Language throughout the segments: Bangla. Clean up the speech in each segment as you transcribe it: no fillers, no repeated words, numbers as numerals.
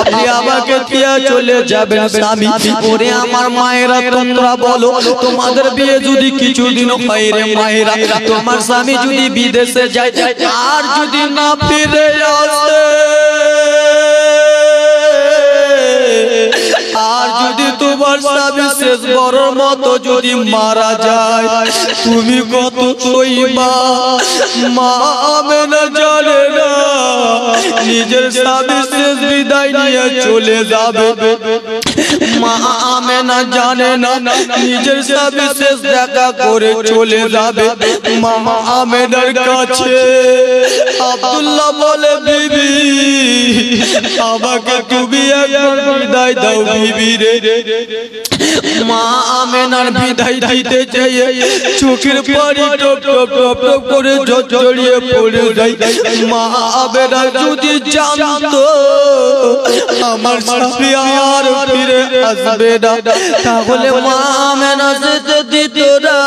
আপনি আমাকে দিয়ে চলে যাবেন স্বামী। ওরে আমার মায়েরা তোমরা বলো, তোমাদের বিয়ে যদি কিছুদিন হয় রে মায়েরা, তোমার স্বামী যদি বিদেশে যায় আর যদি না ফিরে আসে, আর যদি তোমার স্বামী শেষ বড়র মতো যদি মারা যায়, তুমি কত সইবা? মা আমেনা জানে না নিজের স্বামী শেষ বিদায় নিয়ে চলে যাবে। মা আমেনা জানে না নিজের স্বামী শেষ দেখা করে চলে যাবে। মা আমেনার কাছে আব্দুল্লাহ বলে, বিবি আমাকে তুমি একবার বিদায় দাও বিবি রে। মা আমেনার বিদায় দিতে চেয়ে চোখের পানি টপ টপ টপ টপ করে জড়িয়ে পড়ে যায়। মা আমেনা যদি জানতো আমার স্বামী আর ফিরে আসবে না, তাহলে মা আমেনা যেতে দিত না।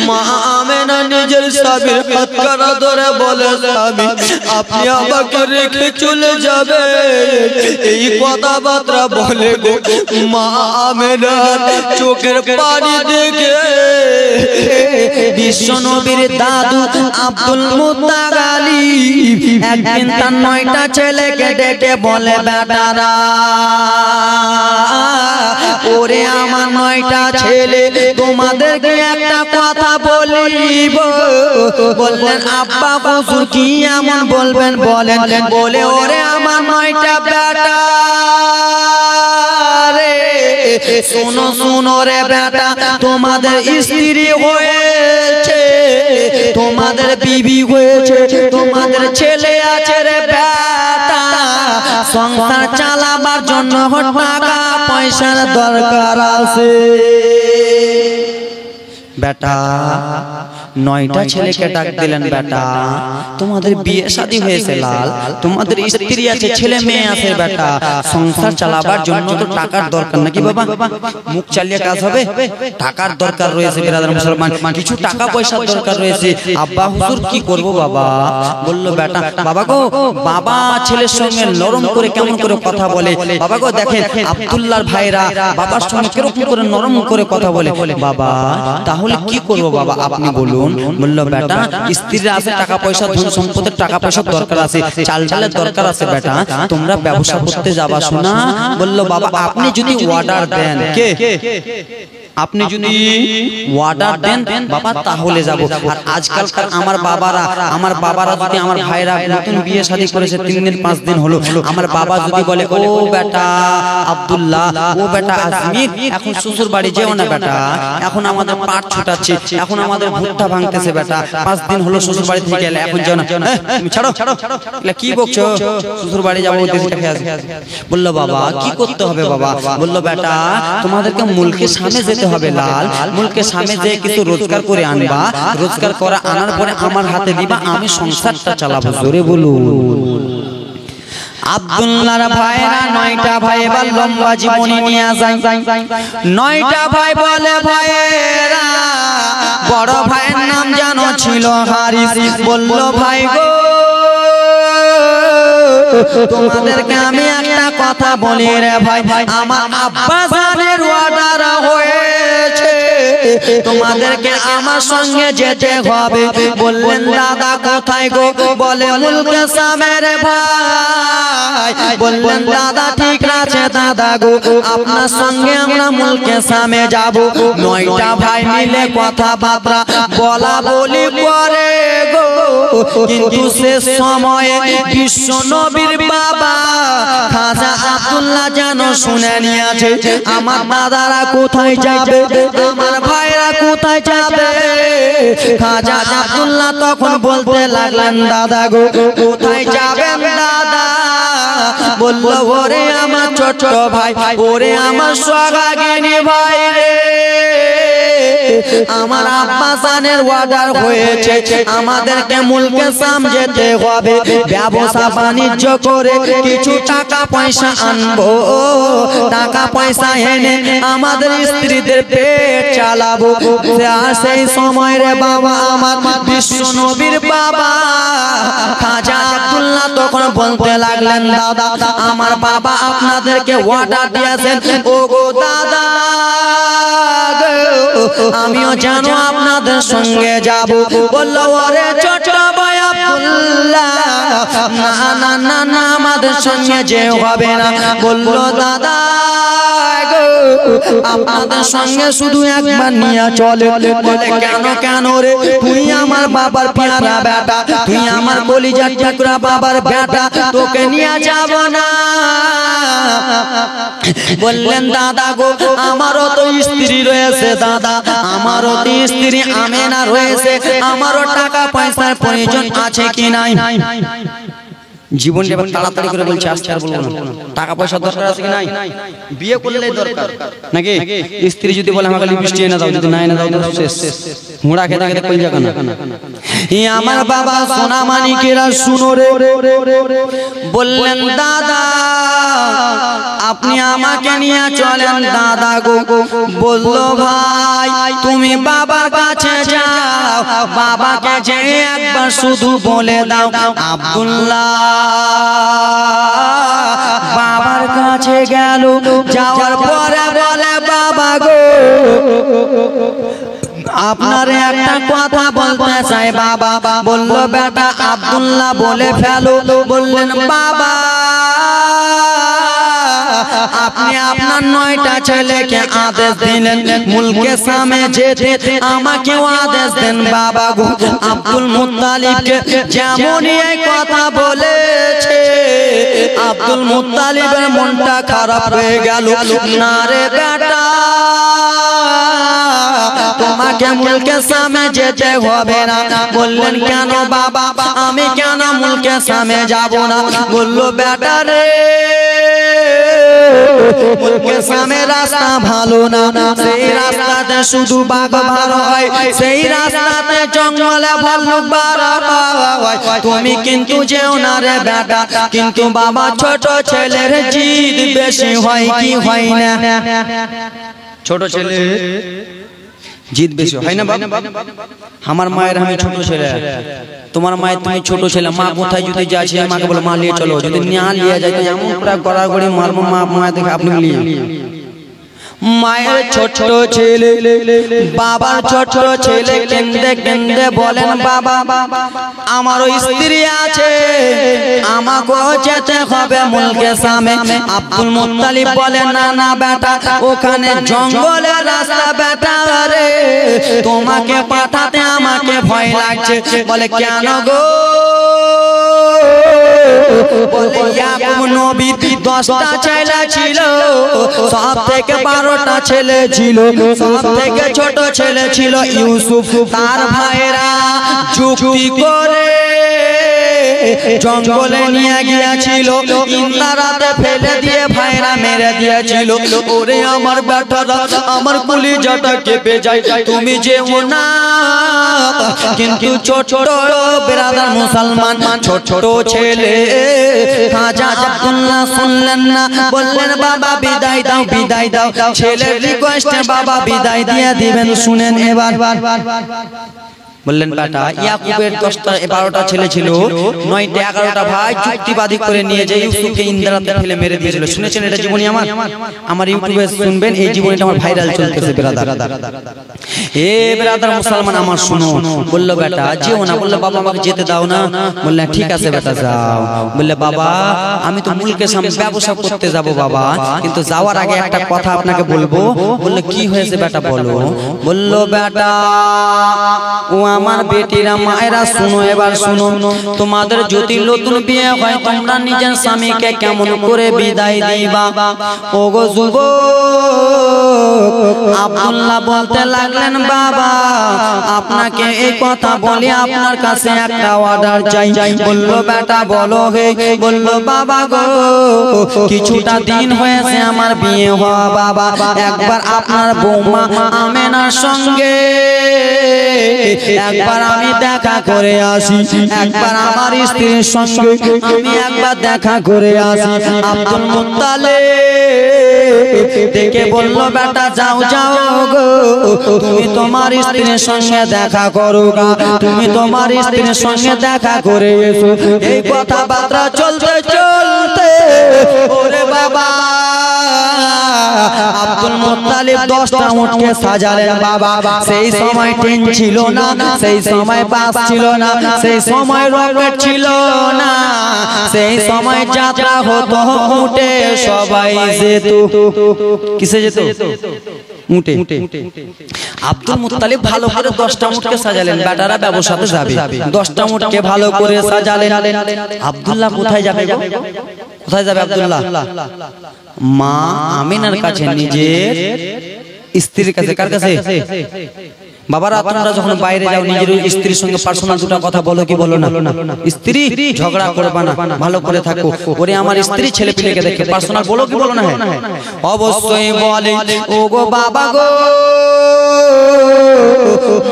মা আমেনা নিজের স্বামীর হাত কারা ধরে বলে, স্বামী আপনি আমাকে রেখে চলে যাবে। এই কথাবার্তা বলে গো মা আমেনা চোখের পানি দেখে বিশ্বনবীর দাদু আব্দুল মুত্তালিব একদিন তার 9টা ছেলেকে ডেকে বলে, বেটারা ওরে আমার 9টা ছেলে, তোমাদেরকে একটা কথা বলিব। বললেন, আব্বা হুজুর কি এমন বলবেন বলেন। বলে, ওরে আমার 9টা বেটা রে, শোনো শোনো রে বেটা, তোমাদের স্ত্রী হয়েছে, তোমাদের বিবি হয়েছে, তোমাদের ছেলে আছে রে বেটা, সংসার চালাবার জন্য টাকা পয়সার দরকার আছে। বেটা 9টা ছেলেকে ডাক দিলেন, বেটা তোমাদের বিয়ে শাদী হয়েছে লাল, তোমাদের স্ত্রী আছে, ছেলে মেয়ে আছে, বেটা সংসার চালাবার জন্য তো টাকার দরকার নাকি বাবা? মুখ চালিয়ে কাজ হবে? টাকার দরকার রয়েছে বিরাদার মুসলমান, কিছু টাকা পয়সার দরকার রয়েছে। আব্বা হুজুর কি করব বাবা? বলল, বেটা বাবা গো, বাবা ছেলের সঙ্গে নরম করে কেমন করে কথা বলে। বাবা গো দেখেন আব্দুল্লাহর ভাইরা বাবার সঙ্গে কিরকম করে নরম করে কথা বলে। বাবা তাহলে কি করব বাবা আপনি বলুন। বলল, বেটা স্ত্রীরা আছে, টাকা পয়সা ধন সম্পদের টাকা পয়সার দরকার আছে, চাল ডালের দরকার আছে, বেটা তোমরা ব্যবসা করতে যাবা শোনা। বলল, বাবা আপনি যদি অর্ডার দেন, কে আপনি যদি অর্ডার দেন বাবা তাহলে যাব। আর আজকালকার আমার বাবারা যদি আমার ভাইরা নতুন বিয়ে শাদী করেছে 3 দিন 5 দিন হলো, আমার বাবা যদি বলে, ও বেটা আব্দুল্লাহ, ও বেটা আজমির, এখন শ্বশুর বাড়ি যেও না বেটা, এখন আমাদের পাট ছুটাচ্ছে, এখন আমাদের ভুট্টা ভাঙতেছে, বেটা 5 দিন হলো শ্বশুর বাড়ি থেকে গেলে, এখন যেও না, তুমি ছাড়ো। কি বকছো? শ্বশুর বাড়ি যাবো দেশটা খেয়ে আসবে। বলল, বাবা কি করতে হবে বাবা? বলল, বেটা তোমাদেরকে মুলকের সামনে যেতে হবে লাল, মুলকের সামনে যে কিছু রোজগার করে আনবা, রোজগার করা আনার পরে আমার হাতে দিবা, আমি সংসারটা চালাবো। জোরে বলুন। আব্দুল্লাহর ভাইরা 9টা ভাই এবার লম্বা জীবনী নিয়ে যায়। 9টা ভাই বলে, ভাইরা বড় ভাইয়ের নাম জানো ছিল হারিস। বলল, ভাই গো তোমাদেরকে আমি একটা কথা বলি রে ভাই, আমার আব্বা জানের অর্ডার হয়েছে, তোমাদেরকে আমার সঙ্গে যেতে হবে। বললেন, দাদা কোথায় গো? বলে, মুলকে সামের ভাই। বললেন, দাদা ঠিক আছে দাদা গো, আপনার সঙ্গে আমরা মুলকে সামে যাব। 9টা ভাই মিলে কথাবার্তা বলা বলি করে গো, কিন্তু শেষ সময়ে বিশ্ব নবীর বাবা খাজা আব্দুল্লাহ যেন শুনে নিয়েছে আমার দাদারা কোথায় যাবে, আমার ভাইরা কোথায় যাবে। খাজা আব্দুল্লাহ তখন বলতে লাগলেন, দাদা গো কোথায় যাবেন দাদা? বলল, ওরে আমার ছোট ভাই, ওরে আমার সোহাগিনী ভাই রে, আমার আব্বা জানের অর্ডার হয়েছে আমাদেরকে মুলকে শাম যেতে হবে, ব্যবসা বাণিজ্য করে কিছু টাকা পয়সা আনবো, টাকা পয়সা এনে আমাদের স্ত্রীদের পেট চালাবো। সেই সময় রে বাবা আমার বিশ্ব নবীর বাবা খাজা আব্দুল্লাহ তখন বলতে লাগলেন, দাদা আমার বাবা আপনাদেরকে অর্ডার দিয়েছেন, ও গো দাদা আমিও জানো আপনাদের সঙ্গে যাব। বললো ওরে ছোট ভাই আব্দুল্লাহ, না না না না আমাদের সঙ্গে যে হবে না। বললো দাদা আপনাদের সঙ্গে শুধু একবার নিয়ে চলে। বলে কেন কেন রে, তুই আমার বাবার পেয়ারা বেটা, তুই আমার কলিজার টুকরা বাবার বেটা, তোকে নিয়ে যাব না। বললেন দাদা গো আমারও তো স্ত্রী রয়েছে, দাদা আমারও তো স্ত্রী আমেনা রয়েছে, আমারও টাকা পয়সার প্রয়োজন আছে কি নাই। জীবন এবার তাড়াতাড়ি করে বলছে আসছে আর বলবো না, টাকা পয়সা দরকার আছে কি নাই, বিয়ে করলেই দরকার নাকি। স্ত্রী যদি বলে আমাকে লিপস্টিক এনে দাও, যদি না এনে দাও তো শেষ, হুঁড়া খেতে খেতে কই যাবে না। আমার বাবা সোনা মানিকেরা শুনো রে, বললেন দাদা আপনি আমাকে নিয়ে চলেন। দাদা গো বললো ভাই তুমি বাবার কাছে যাও, বাবাকে যে একবার শুধু বলে দাও আব্দুল্লাহ বাবার কাছে গেল। যাওয়ার পরে বলে বাবা গো আপনার একটা কথা বলতে চাই বাবা। বললো বেটা আব্দুল্লাহ বলে ফেলো। বললেন বাবা আপনি আপনার 9টা ছেলেকে আদেশ দিলেন মুলকে শামে যেতে, আমাকেও আদেশ দেন বাবা গো। আব্দুল মুত্তালিবকে যেমন এই কথা বলেছে আব্দুল মুত্তালিবের মনটা খারাপ হয়ে গেল। না রে বেটা তোমাকে মুলকে শামে যেতে হবে না। বললেন কেন বাবা, আমি কেন মুলকে শামে যাব না? বললো বেটা রে মুলকে শামের রাস্তা ভালো না, সেই রাস্তাতে শুধু বাঘ ভালো হয়, সেই রাস্তাতে জঙ্গলে ভাল্লুক বার হয়। তুমি কিন্তু যেও না রে বেটা। কিন্তু বাবা ছোট ছেলের জিদ বেশি হয় কি হয় না? ছোট ছেলে জিদ বেশি হয় না বাবা? আমার মায়ের আমি ছোট ছেলে, তোমার মায়ের তুমি ছোট ছেলে, মা কোথায় যদি যাচ্ছে মাকে বলো মা নিয়ে চলো, যদি না নিয়ে যায় তো এমন পুরা গড়াগড়ি মারবো মা মায়ের দেখে আপনি নিয়ে। মায়ের ছোট ছেলে বাবার ছোট ছেলে কেন্দে কেন্দে বলেন বাবা আমারও স্ত্রী আছে, আমাকেও যেতে হবে মুলকে শামে। আব্দুল মুত্তালিব বলে না না বেটা, ওখানে জঙ্গলের রাস্তা বেটা রে, তোমাকে পাঠাতে আমাকে ভয় লাগছে। বলে কেন গো? বলে ইয়াকুব নবীর 10টা ছেলে ছিল, সব থেকে 12টা ছেলে ছিল, সব থেকে ছোট ছেলে ছিল ইউসুফ। তার ভাইরা যুক্তি করে জঙ্গলে নিয়ে গিয়েছিল, ইন্দারাতে ফেলে দিয়ে ভাইরা মেরে দিয়েছিল। ওরে আমার বেটারা আমার কলিজাটা কেঁপে যায়, তুমি যেও না। কিন্তু ছোট বেরাদার মুসলমান ছোট ছেলে খাজা আব্দুল্লাহ শুনলেন না, বললেন বাবা বিদায় দাও বিদায় দাও। ছেলের রিকোয়েস্টে বাবা বিদায় দিয়ে দিবেন। শুনেন এবার বললেন বেটা ইয়াকুবের 10টা 12টা ছেলে ছিল, 9টা 11টা ভাই যুক্তিবাদী করে নিয়ে যে ইউসুফকে ইন্দ্রাতে ফেলে মেরে দিয়েছিল। শুনেছেন এটা জীবনী আমার ইউটিউবে শুনবেন, এই জীবনীটা আমার ভাইরাল চলতেছে ব্রাদার। এ ব্রাদার মুসলমান আমার শুনো। বললো বেটা যেও না। বললো বাবা আমাকে যেতে দাও না। বললেন ঠিক আছে বেটা যাও। বললে বাবা আমি তো মুলকে শামে ব্যবসা করতে যাব বাবা, কিন্তু যাওয়ার আগে একটা কথা আপনাকে বলবো। বললো কি হয়েছে বেটা বলো। বললো বেটা আমার বেটিরা মায়েরা শুনো, এবার শুনো, তোমাদের যদি নতুন বিয়ে হয় তোমরা নিজের স্বামীকে কেমন করে বিদায় দিবা। ও গো যুবক, আব্দুল্লাহ বলতে লাগলেন, বাবা আপনাকে এই কথা বলি আপনার কাছে একটা অর্ডার চাই। বলল বেটা বলো হে। বলল বাবা গো, কিছুটা দিন হয়েছে আমার বিয়ে হওয়া বাবা, একবার আপনার বৌমা আমেনার সঙ্গে একবার আমি দেখা করে আসি, একবার আমার স্ত্রীর সঙ্গে আমি একবার দেখা করে আসি। আব্দুল মুত্তালিব দেখে বলল বেটা যাও যাও গো, তুমি তোমার স্ত্রীর সঙ্গে দেখা করো গা, তুমি তোমার স্ত্রীর সঙ্গে দেখা করে এসো। এই কথাবার্তা চলতে চলতে ওরে বাবা আব্দুল মুত্তালিব 10টা উটকে সাজালেন বাবা। সেই সময় ট্রেন ছিল না, সেই সময় বাস ছিল না, সেই সময় রকেট ছিল না, সেই সময় যাত্রা হতো উটে, সবাই যেত কিসে যেত? উটে। আব্দুল মুত্তালিব ভালো করে 10টা উটকে সাজালেন, বেটারা ব্যবসাতে যাবে, 10টা উটকে ভালো করে সাজালেন। আব্দুল্লাহ কোথায় যাবে? কোথায় যাবে আব্দুল্লাহ? মা আমিনার কাছে, নিজের স্ত্রীর কাছে। কার কাছে? বাবারা তোমরা যখন বাইরে যাও নিজের স্ত্রীর সঙ্গে পার্সোনাল দুটো কথা বলো কি বলো না? স্ত্রী ঝগড়া করবা না, ভালো করে থাকো। ওরে আমার স্ত্রী ছেলে পিলেকে দেখে পার্সোনাল বলো কি বলো না? অবশ্যই বলে। ও গো বাবা গো,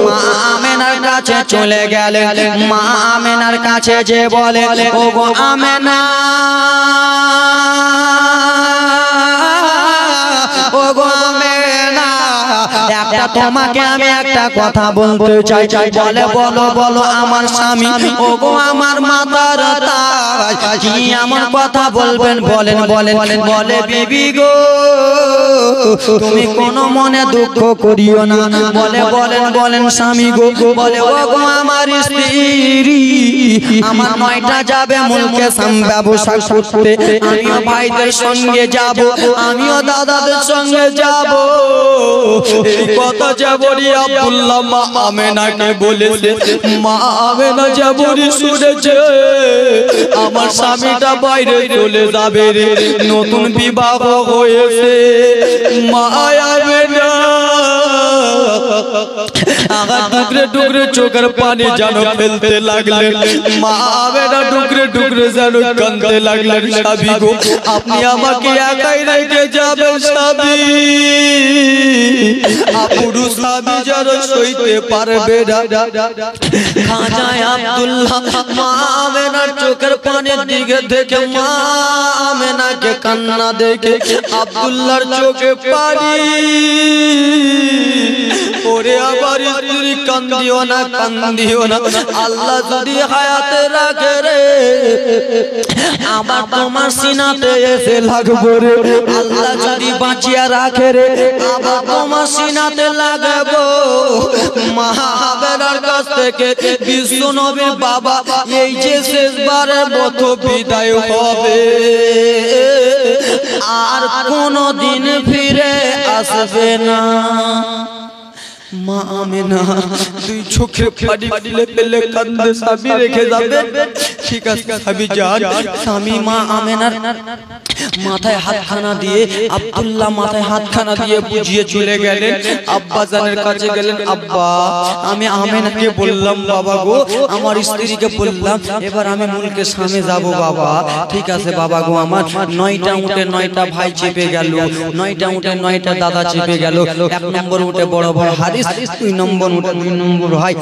মা আমেনার কাছে চলে গেলে, মা আমেনার কাছে যে বলে, ও গো আমেনা, ও গো আমেনা, একটা তোমাকে আমি একটা কথা বলতে চাই। বলে বলো বলো আমার স্বামী। ও গো আমার মাতার তাজ, কি এমন কথা বলবেন? বলেন বলেন। বলে বিবি গো, তুমি কোনো মনে দুঃখ করিও না। বলে বলেন বলেন স্বামী গো। বলে ও গো আমার স্ত্রী, আমার 9টা যাবে মুলকে সাম ব্যবসা করতে, আমিও ভাইদের সঙ্গে যাব, আমিও দাদাদের সঙ্গে যাব। এই কথা যাবরি আব্দুল্লাহ মা আমেনাকে বলেছে। মা আমেনা যাবরি শুনেছে আমার স্বামীটা বাইরে চলে যাবে রে, নতুন বিবাহ হয়েছে। মা আমেনা আগা টুকরে টুকরে চোখের পানি যেন ফেলতে লাগলেন। মা আমেনা টুকরে টুকরে যেন কাঁদতে লাগলেন। স্বামী গো, আপনি আমাকে একাই রেখে যাবেন স্বামী। আপুরু স্বামী যেন সইতে পারবে না। খাজা আব্দুল্লাহ মা আমেনার চোখের পানির দিকে দেখে, মা আমেনাকে কান্না দেখে আব্দুল্লাহর চোখে পানি। ওরে আবার স্ত্রী কান্দিও না, কান্দিও না, আল্লাহ যদি হায়াতে রাখে রে আবার তোমার সিনাতে এসে লাগবো রে। আল্লাহ যদি বাঁচিয়া রাখে রে আবার তোমার সিনাতে লাগবো। মা আমেনার কাছ থেকে বিশ্ব নবীর বাবা এই যে শেষবারের মতো বিদায় হবে, আর কোনদিন ফিরে আসবে না। মা আমেনা দুই চোখে পানি ফেলে ফেলে কাঁদে, স্বামী রেখে যাবে। ঠিক আছে স্বামী যান। স্বামী মা আমেনার মাথায় হাতখানা দিয়ে, আব্দুল্লাহ মাথায় হাতখানা দিয়ে বুঝিয়ে চলে গেলেন। আব্বা জানের কাছে গেলেন। আব্বা, আমি আমেনাকে বললাম বাবা গো, আমার স্ত্রীকে বললাম এবার আমি মুলকে সামনে যাব বাবা। ঠিক আছে বাবা গো, আমার 9টা উটে 9টা ভাই চেপে গেল, 9টা উটে 9টা দাদা চেপে গেল। 1 নম্বর উটে বড় বড় হারিস, 2 নম্বর উটে 2 নম্বর ভাই,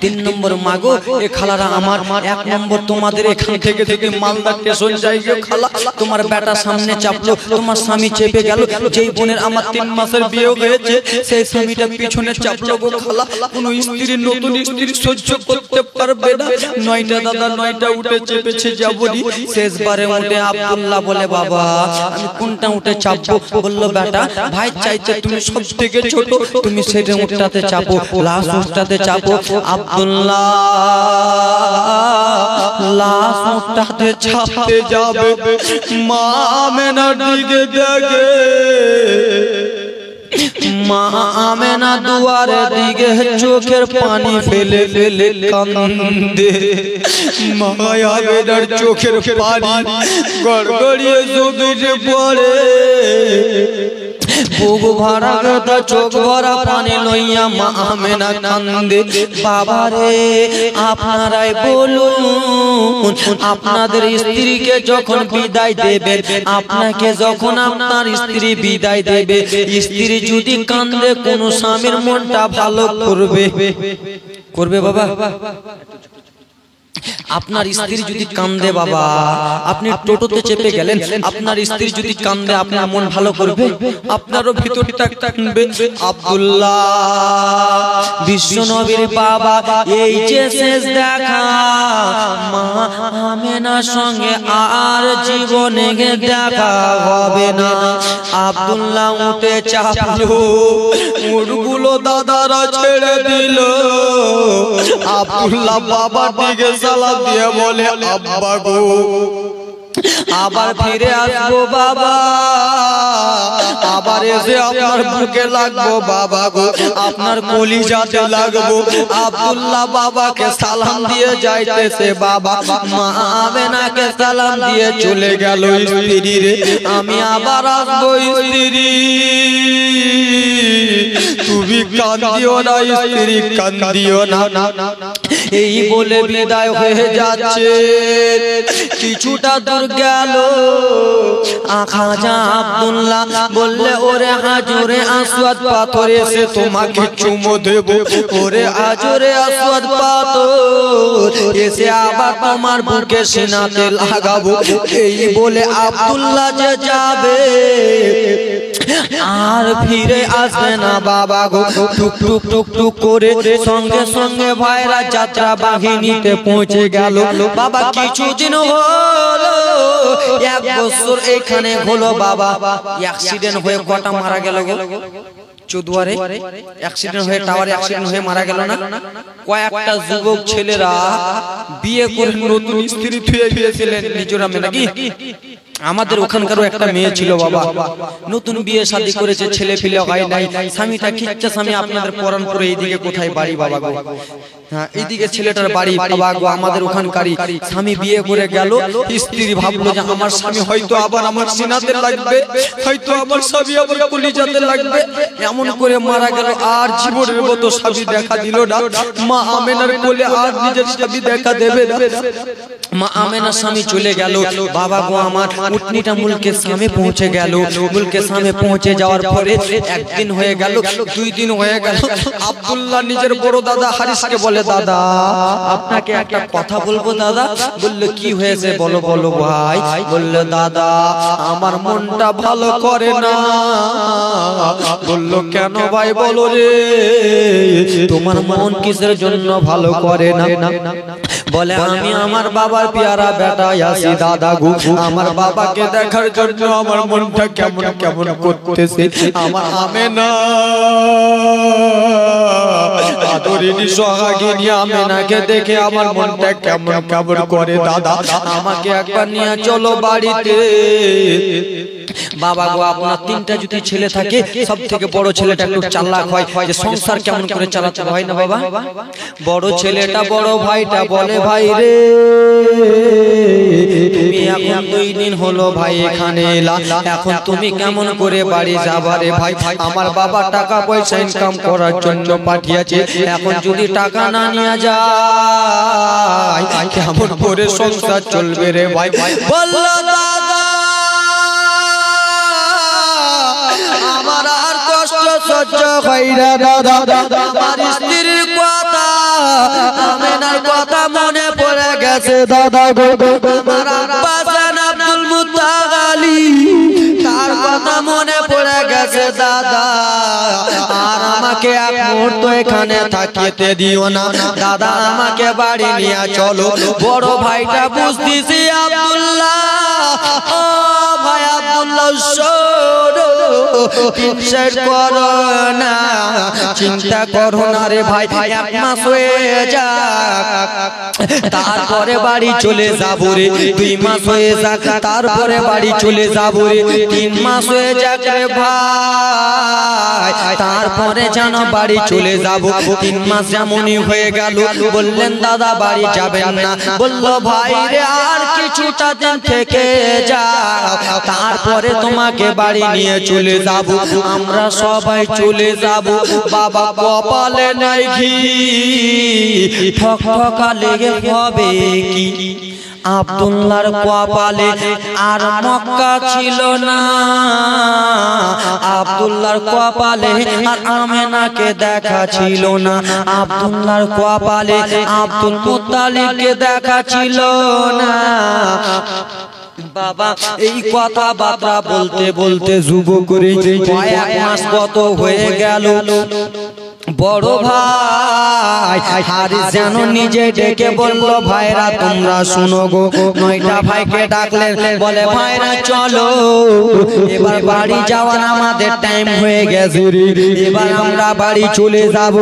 3 নম্বর মাগো এ খালারা আমার, 1 নম্বর তোমাদের এখান থেকে থেকে মালদা স্টেশন যাই গো খালা, তোমার বেটা সামনে চাপলো, তোমার স্বামী চেপে গেল। যেই বোনের আমার 3 মাসের বিয়ে হয়েছে সেই স্বামীটা পিছনে চাপলো গো খালা। কোন স্ত্রী নতুন স্ত্রী সহ্য করতে পারবে না। 9টা দাদা 9টা উঠে চেপেছে যাবনি। শেষবারে উঠে আব্দুল্লাহ বলে বাবা আমি কোনটা উঠে চাপবো? বলল বেটা ভাই চাইছে তুমি সব থেকে ছোট, তুমি সেটা উঠটাতে চাপো, লাশ উঠটাতে চাপো। আব্দুল্লাহ লাশ উঠটাতে চাপতে যাবে, মা আমেনার দিকে দেখে মা আমেনা দুয়ারে দিকে চোখের পানি ফেলে ফেলে কান্দে। মা আমেনার চোখের পানি গড়গড়িয়ে জমিনে পড়ে। বুক ভরা কথা চোখ ভরা পানি লইয়া মা আমেনা কান্দে। বাবা রে আপনারাই বলুন, আপনাদের স্ত্রীকে যখন বিদায় দেবে, আপনাকে যখন আপনার স্ত্রী বিদায় দেবে, স্ত্রী যদি কান্দে কোন স্বামীর মনটা ভালো করবে? করবে বাবা? আপনার স্ত্রী যদি কান্দে বাবা, আপনি টোটোতে চেপে গেলেন, আপনার স্ত্রী যদি কান্দে আপনার মন ভালো করবে? আপনারও ভিতরটা কাঁদবে। আব্দুল্লাহ বিশ্ব নবীর বাবা, এই যে শেষ দেখা মা আমেনার সঙ্গে আর জীবনে দেখা হবে না। আব্দুল্লাহ উঠে চাপলো, উটগুলো দাদারা ছেড়ে দিল। আব্দুল্লাহ বাবার দিকে সালাম দিয়ে বলে, আব্বা গো আবার ফিরে আসবো বাবা, আবার এসে আপনার বুকে লাগবো বাবা গো, আপনার কলিজাতে লাগবো। আব্দুল্লাহ বাবাকে সালাম দিয়ে যাইতেছে বাবা, মা আমেনাকে সালাম দিয়ে চলে গেল। স্ত্রী রে আমি আবার আসবো, স্ত্রী তুমি কান্দিও না, স্ত্রী কান্দিও না। এই বলে বিদায় হয়ে যাচ্ছে। কিছুটা দূর গেল, খাজা আব্দুল্লাহ বললে, ওরে হাজরে আসওয়াদ পাথর এসে তোমাকে চুমো দেব। ওরে হাজরে আসওয়াদ পাথর এসে আবার তোমার বুকে সিনাতে লাগাবো। এই বলে আব্দুল্লাহ যে যাবে আর ফিরে আসবে না বাবা গো। টুক টুক টুক টুক করে সঙ্গে সঙ্গে ভাইরা যাত্রা বাহিনীতে পৌঁছে গেল। বাবা কিছুদিন হলো, এক বছর এখানে হলো বাবা। অ্যাক্সিডেন্ট হয়ে কটা মারা গেল গো? চৌদ্বারে অ্যাক্সিডেন্ট হয়ে, টাওয়ারে অ্যাক্সিডেন্ট হয়ে মারা গেল না? কয়েকটা যুবক ছেলেরা বিয়ে করে নতুন স্ত্রী থুয়ে গিয়েছিলেন মিজোরামে নাকি? আমাদের ওখানকারও একটা মেয়ে ছিল বাবা, নতুন বিয়ে শাদী করেছে, ছেলে ফিলে হয় নাই, স্বামীটা খিচ্ছা স্বামী। আপনাদের পরানপুরে এইদিকে কোথায় বাড়ি বাবা গো? হ্যাঁ এইদিকে ছেলেটার বাড়ি বাবা গো, আমাদের ওখানকারই। স্বামী বিয়ে করে গেল, স্ত্রী ভাবলো যে আমার স্বামী হয়তো আবার আমার সিনাতে লাগবে, হয়তো আমার স্বামী আবার কলিজাতে লাগবে, এমন করে মারা গেল। আর জীবনের মতো স্বামী দেখা দিল না। মা আমেনার কোলে আর নিজের স্বামী দেখা দেবে না। মা আমেনার স্বামী চলে গেল। বাবা গো আমার উটনিটা মুলকের সামনে পৌঁছে গেল। মুলকের সামনে পৌঁছে যাওয়ার পরে একদিন হয়ে গেল, 2 দিন হয়ে গেল। আব্দুল্লাহ নিজের বড় দাদা হারিসকে বলে, দাদা আপনাকে একটা কথা বলবো দাদা। বললো কি হয়েছে বলো বলো ভাই। বললো দাদা আমার মনটা ভালো করে না। বললো কেন ভাই বলো রে, তোমার মন কিসের জন্য ভালো করে না? বলে আমি আমার বাবার পেয়ারা বেটা আসি দাদা গো, আমার বাবাকে দেখার জন্য আমার মনটা কেমন কেমন করতেছে। আমার আমেনা আদরিনী সোহাগিনী আমেনাকে দেখে আমার মনটা কেমন কেমন করে দাদা, আমাকে একবার নিয়ে চলো বাড়িতে। বাবা গো আপনার 3টা যদি ছেলে থাকে, সব থেকে বড় ছেলেটা একটু চালাক হয়, যে সংসার কেমন করে চালাতে হয় না বাবা। বড় ছেলেটা বড় ভাইটা বলে, ভাই রে তুমি এখন 2 দিন হলো ভাই এখানে এলা, এখন তুমি কেমন করে বাড়ি যাবা রে ভাই? আমার বাবা টাকা পয়সা ইনকাম করার জন্য পাঠিয়েছে, এখন যদি টাকা না নিয়ে যায় কেমন করে সংসার চলবে রে ভাই? বললো দাদা আমার আর কষ্ট সহ্য হয় না দাদা, আমার স্ত্রীর কথা আমেনার কথা মনে পড়ে গেছে দাদা গো। আমার আব্বা জান আব্দুল মুত্তালিব তার কথা মনে পড়ে গেছে দাদা। আর আমাকে এক মুহূর্ত এখানে থাকিতে দিও না দাদা, আমাকে বাড়ি নিয়ে চলো। বড় ভাইটা বুঝতেছি আব্দুল্লাহ, ও ভাই আব্দুল্লাহ শোনো, টেনশন করো না, চিন্তা করো না রে ভাই, 1 মাস হয়ে যাক তারপরে বাড়ি চলে যাব রে, 2 মাস হয়ে যাক তারপরে বাড়ি চলে যাব রে, 3 মাস হয়ে যাক রে ভাই তারপরে যেন বাড়ি চলে যাব। 3 মাস যেমনই হয়ে গেল, বললেন দাদা বাড়ি যাবেন না, বলল ভাই রে আর কিছুটা দিন থেকে যাও তারপরে তোমাকে বাড়ি নিয়ে চলে যাব। আমরা সবাই চলে যাব, বাবা কপালে নাই ঘি, ঠক ঠকা লেগে হবে কি। আব্দুল্লাহর কপালে আর মক্কা ছিল না, আব্দুল্লাহর কপালে আর আমেনাকে দেখা ছিল না, আব্দুল্লাহর কপালে আব্দুল মুত্তালিবকে দেখা ছিল না। বাবা এই কথা বাবা বলতে বলতে যুবক করে 1 মাস কত হয়ে গেল। বড় ভাই হারিস যেন নিজে ডেকে বলল, ভাইরা তোমরা শুনো গো। 9টা ভাইকে ডাকলেন, বলে ভাইরা চলো এবার বাড়ি যাওয়ার আমাদের টাইম হয়ে গেছে রে, এবার আমরা বাড়ি চলে যাব।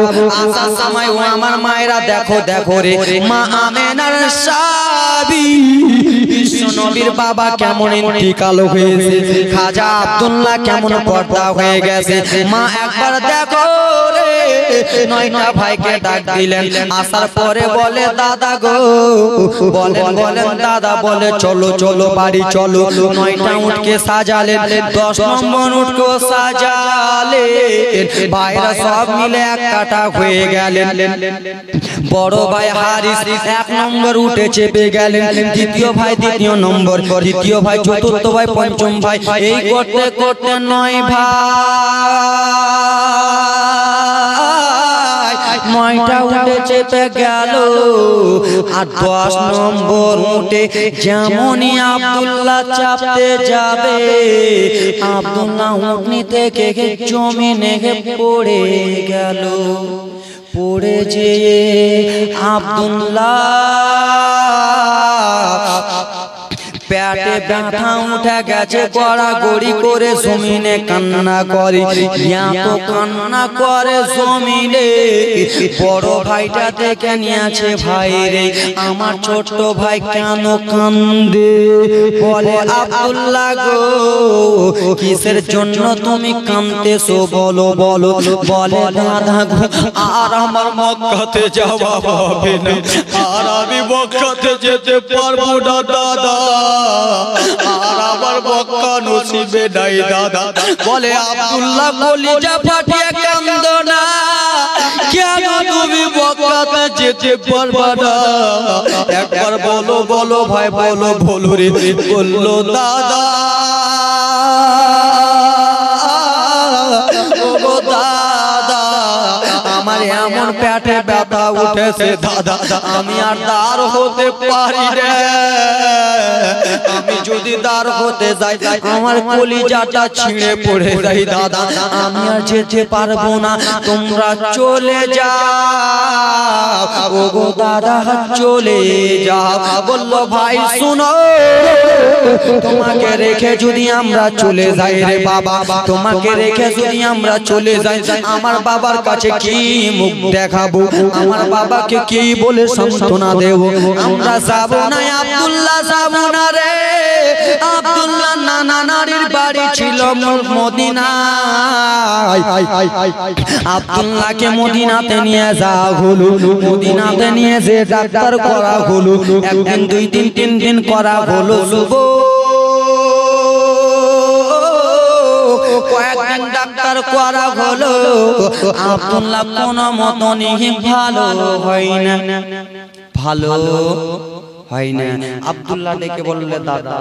আসার সময় ও আমার মায়েরা দেখো দেখো রে, মা আমেনার সাবি বিশ্ব নবীর বাবা কেমন ইন্তিকাল হয়েছে, খাজা আব্দুল্লাহ কেমন পর্দা হয়ে গেছে। মা একবার দেখো রে, 9টা ভাইকে ডাক দিলেন। আসার পরে বলে দাদা গো, বলেন দাদা, বলে চলো চলো বাড়ি চলো। 9টা উটকে সাজালেন, 10 নম্বর উটকে সাজালেন, ভাইরা সব মিলে এক কাটা হয়ে গেলেন। বড় ভাই হারিস 1 নম্বর উঠে চেপে গেলেন, দ্বিতীয় ভাই 2 নম্বর, তৃতীয় ভাই, চতুর্থ ভাই, পঞ্চম ভাই, এই করতে করতে 9 ভাই 9টা উঠে চেপে গেল। আর 10 নম্বর উঠে যেমনই আব্দুল্লাহ চাপতে যাবে, আব্দুল্লাহ উঠনি থেকে জমিনে পড়ে গেল। পড়ে যেয়ে আব্দুল্লাহ পেটে ব্যথা উঠে গেছে, গড়াগড়ি করে জমিনে কান্না করে, এত কান্না করে জমিনে। বড় ভাইটা দেখে নিয়েছে, ভাই রে আমার ছোট ভাই কেন কান্দে। বলে আব্দুল্লাহ গো কিসের জন্য তুমি কাঁদতেছো বলো বলো। বলে দাদা গো আর আমার মক্কাতে যাওয়া হবে না, আর আমি মক্কাতে যেতে পারবো না দাদা, আর আমার মক্কা নসিবে নাই দাদা। বলে আব্দুল্লাহ কলিজা ফাটিয়ে কান্দো না, কেন তুমি মক্কাতে যেতে পারবা না, একবার বলো বলো ভাই বলো বলো রে। বললো দাদা ও দাদা আমার এমন পেটে ব্যথা উঠেছে দাদা, আমি আর দাঁড় হতে পারি রে, আমি যদি দাঁড় হতে যাই আমার কলিজাটা ছিঁড়ে পড়ে যাই দাদা, আমি আর যেতে পারবো না, তোমরা চলে যাও ও গো দাদা চলে যাও। বললো ভাই শুনো, তোমাকে রেখে যদি আমরা চলে যাই রে বাবা, তোমাকে রেখে যদি আমরা চলে যাই আমার বাবার কাছে কি মুখ দেখাবো, আমার বাবাকে কি বলে সান্ত্বনা দেব। আমরা যাব না আব্দুল্লাহ, যাব না রে। আব্দুল্লাহ নানা নারীর বাড়ি ছিল মদিনায়, আব্দুল্লাহকে মদিনাতে নিয়ে যাওয়া হলো, মদিনাতে নিয়ে যে ডাক্তার করা হলো, 1 দিন 2 দিন 3 দিন করা হলো, কয়েকদিন ডাক্তার করা হলো, আব্দুল্লাহ কোনো মতনই ভালো হয় না, ভালো হয় না। আব্দুল্লাহ ডেকে বললে দাদা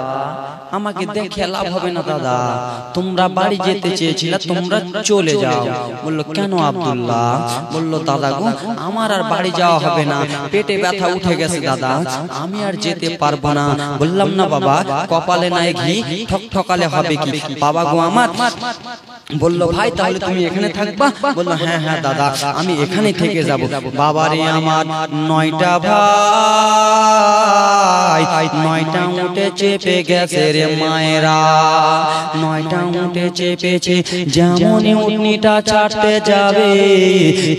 আমাকে দেখে লাভ হবে না দাদা, তোমরা বাড়ি যেতে চেয়েছিলে তোমরা চলে যাও। বললো কেন আব্দুল্লাহ? বললো দাদা গো আমার আর বাড়ি যাওয়া হবে না, পেটে ব্যথা উঠে গেছে দাদা, আমি আর যেতে পারবো না। বললাম না বাবা কপালে নাই ঘি, ঠক ঠকালে হবে কি। বাবা গো আমার বললো ভাই তাহলে তুমি এখানে থাকবা? বললো হ্যাঁ হ্যাঁ দাদা আমি এখানে থেকে যাব। বাবারে আমার 9টা ভাই 9টা উঠে চেপে গেছে রে মায়েরা, 9টা উঠে চেপেছে। যেমনই উটনিটা ছাড়তে যাবে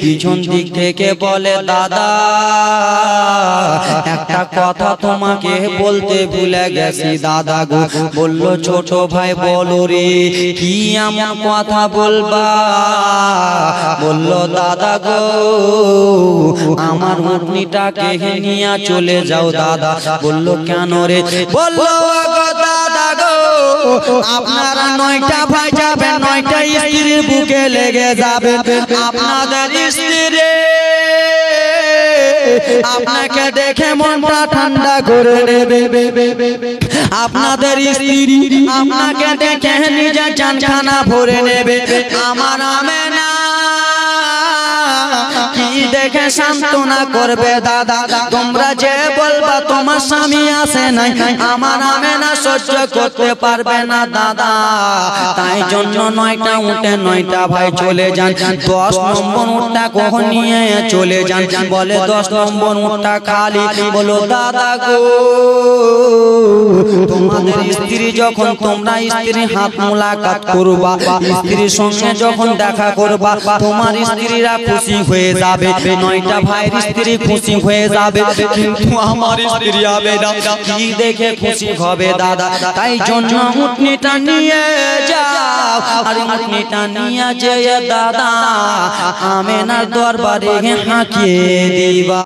পিছন দিক থেকে বলে দাদা একটা কথা তোমাকে বলতে ভুলে গেছি দাদা গো। বললো ছোট ভাই বলো রে কি এমন কথা বলবা? বললো দাদা গো আমার উটনিটাকে নিয়ে চলে যাও দাদা। বললো কেন রে? বললো দাদা গো আপনারা 9টা ভাই যাবেন, 9টা স্ত্রীর বুকে লেগে যাবে, আপনাদের স্ত্রী আপনাকে দেখে মনটা ঠান্ডা করে নেবে, আপনাদের স্ত্রী আপনাকে দেখে নিজের জানখানা ভরে নেবে। আমার আমেনা কি দেখে সান্ত্বনা করবে দাদা? তোমরা যে বলবা তোমার স্বামী আসে নাই, আমার আমেনা সহ্য করতে পারবে না দাদা। তাই জন্য 9টা উঠে 9টা ভাই চলে যান। 10 নম্বর উটটা কখন নিয়ে চলে যান? বলে 10 নম্বর উটটা খালি। বলো দাদা গো তোমাদের স্ত্রী যখন তোমরা স্ত্রী হাত মোলাকাত করবা, স্ত্রীর সঙ্গে যখন দেখা করবা তোমার স্ত্রীরা খুশি হয়ে যাবে, 9টা ভাইয়ের স্ত্রী খুশি হয়ে যাবে, কিন্তু আমার স্ত্রী হবে না। কি দেখে খুশি হবে দাদা? তাই জন্য উটনিটা নিয়ে যাও, আর উটনিটা নিয়ে যেয়ে দাদা আমেনার দরবারে হাঁকিয়ে দিবা।